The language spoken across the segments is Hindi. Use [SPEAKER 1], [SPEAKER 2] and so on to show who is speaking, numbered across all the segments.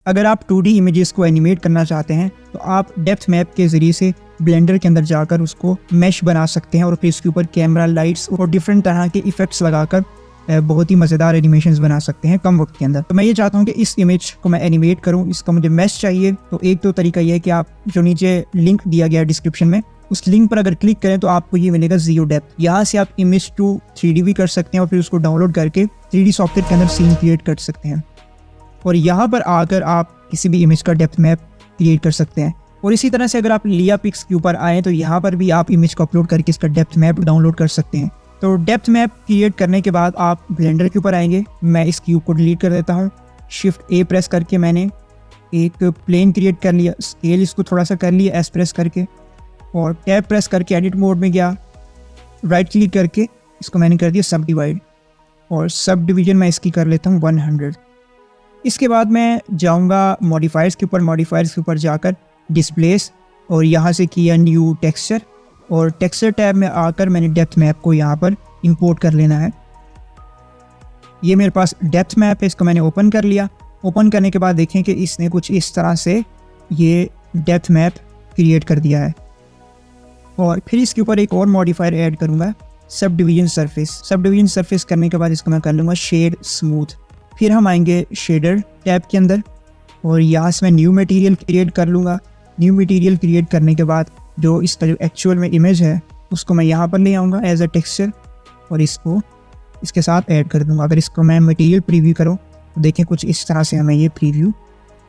[SPEAKER 1] अगर आप 2D इमेजेस को एनिमेट करना चाहते हैं तो आप डेप्थ मैप के ज़रिए से ब्लेंडर के अंदर जाकर उसको मैश बना सकते हैं और फिर इसके ऊपर कैमरा, लाइट्स और डिफरेंट तरह के इफ़ेक्ट्स लगाकर बहुत ही मज़ेदार एनिमेशंस बना सकते हैं कम वक्त के अंदर। तो मैं ये चाहता हूँ कि इस इमेज को मैं एनिमेट करूँ, इसका मुझे मैश चाहिए। तो एक तो तरीका ये है कि आप जो नीचे लिंक दिया गया है डिस्क्रिप्शन में, उस लिंक पर अगर क्लिक करें तो आपको ये मिलेगा ज़ीरो डेप्थ। यहाँ से आप इमेज टू 3D भी कर सकते हैं और फिर उसको डाउनलोड करके 3D सॉफ्टवेयर के अंदर सीन क्रिएट कर सकते हैं और यहाँ पर आकर आप किसी भी इमेज का डेप्थ मैप क्रिएट कर सकते हैं। और इसी तरह से अगर आप लिया पिक्स के ऊपर आएँ तो यहाँ पर भी आप इमेज को अपलोड करके इसका डेप्थ मैप डाउनलोड कर सकते हैं। तो डेप्थ मैप क्रिएट करने के बाद आप ब्लेंडर के ऊपर आएंगे। मैं इस क्यूब को डिलीट कर देता हूँ। शिफ्ट ए प्रेस करके मैंने एक प्लेन क्रिएट कर लिया। स्केल इसको थोड़ा सा कर लिया एस प्रेस करके और टैब प्रेस करके एडिट मोड में गया। राइट क्लिक करके इसको मैंने कर दिया सब डिवाइड और सब डिवीजन मैं इसकी कर लेता हूँ 100। इसके बाद मैं जाऊँगा मॉडिफायर्स के ऊपर। मॉडिफायर्स के ऊपर जाकर डिस्प्लेस और यहाँ से किया न्यू टेक्सचर और टेक्सचर टैब में आकर मैंने डेप्थ मैप को यहाँ पर इंपोर्ट कर लेना है। ये मेरे पास डेप्थ मैप है, इसको मैंने ओपन कर लिया। ओपन करने के बाद देखें कि इसने कुछ इस तरह से ये डेप्थ मैप क्रिएट कर दिया है। और फिर इसके ऊपर एक और मॉडिफायर ऐड करूँगा, sub division surface. Sub division surface करने के बाद इसको मैं कर लूँगा शेड स्मूथ। फिर हम आएंगे शेडर टैब के अंदर और यहाँ से मैं न्यू मटेरियल क्रिएट कर लूँगा। न्यू मटेरियल क्रिएट करने के बाद जो इसका जो एक्चुअल में इमेज है उसको मैं यहाँ पर ले आऊँगा एज अ टेक्सचर और इसको इसके साथ ऐड कर दूँगा। अगर इसको मैं मटेरियल प्रीव्यू करूँ तो देखें कुछ इस तरह से हमें ये प्रीव्यू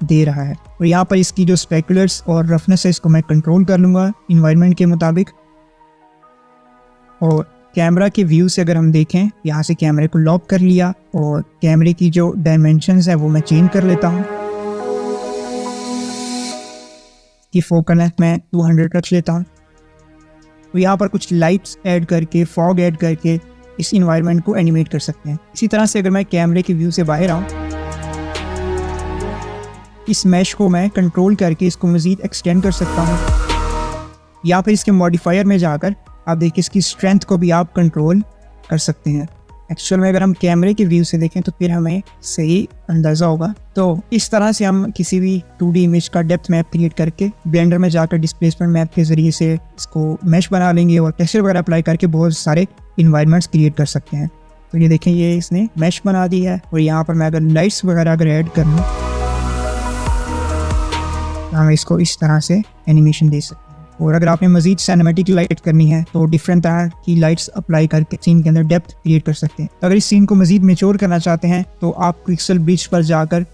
[SPEAKER 1] दे रहा है। और यहाँ पर इसकी जो स्पेकुलर्स और रफनेस है इसको मैं कंट्रोल कर लूँगा इन्वायरमेंट के मुताबिक। और कैमरा के व्यू से अगर हम देखें, यहाँ से कैमरे को लॉक कर लिया और कैमरे की जो डायमेंशंस है वो मैं चेंज कर लेता हूँ। की फोकल लेंथ मैं 200 रख लेता हूँ। तो यहाँ पर कुछ लाइट्स ऐड करके, फॉग ऐड करके इस इन्वायरमेंट को एनिमेट कर सकते हैं। इसी तरह से अगर मैं कैमरे के व्यू से बाहर आऊँ, इस मैश को मैं कंट्रोल करके इसको मज़ीद एक्सटेंड कर सकता हूँ। या फिर इसके मॉडिफायर में जाकर आप देखिए इसकी स्ट्रेंथ को भी आप कंट्रोल कर सकते हैं। एक्चुअल में अगर हम कैमरे के व्यू से देखें तो फिर हमें सही अंदाज़ा होगा। तो इस तरह से हम किसी भी 2D इमेज का डेप्थ मैप क्रिएट करके ब्लेंडर में जाकर डिस्प्लेसमेंट मैप के ज़रिए से इसको मैश बना लेंगे और टेक्सचर वगैरह अप्लाई करके बहुत सारे इन्वायरमेंट्स क्रिएट कर सकते हैं। तो ये देखें ये इसने मैश बना दी है। और यहाँ पर मैं अगर लाइट्स वगैरह अगर ऐड कर लूँ तो हम इसको इस तरह से एनिमेशन दे सकते हैं। और अगर आपने मजीद सिनेमैटिक लाइट करनी है तो डिफरेंट तरह की लाइट्स अप्लाई करके सीन के अंदर डेप्थ क्रिएट कर सकते हैं। तो अगर इस सीन को मजीद मैच्योर करना चाहते हैं तो आप पिक्सल ब्रिज पर जाकर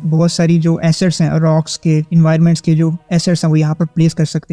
[SPEAKER 1] बहुत सारी जो एसेट्स हैं, रॉक्स के, इन्वायरमेंट्स के जो एसेट्स हैं वो यहाँ पर प्लेस कर सकते हैं।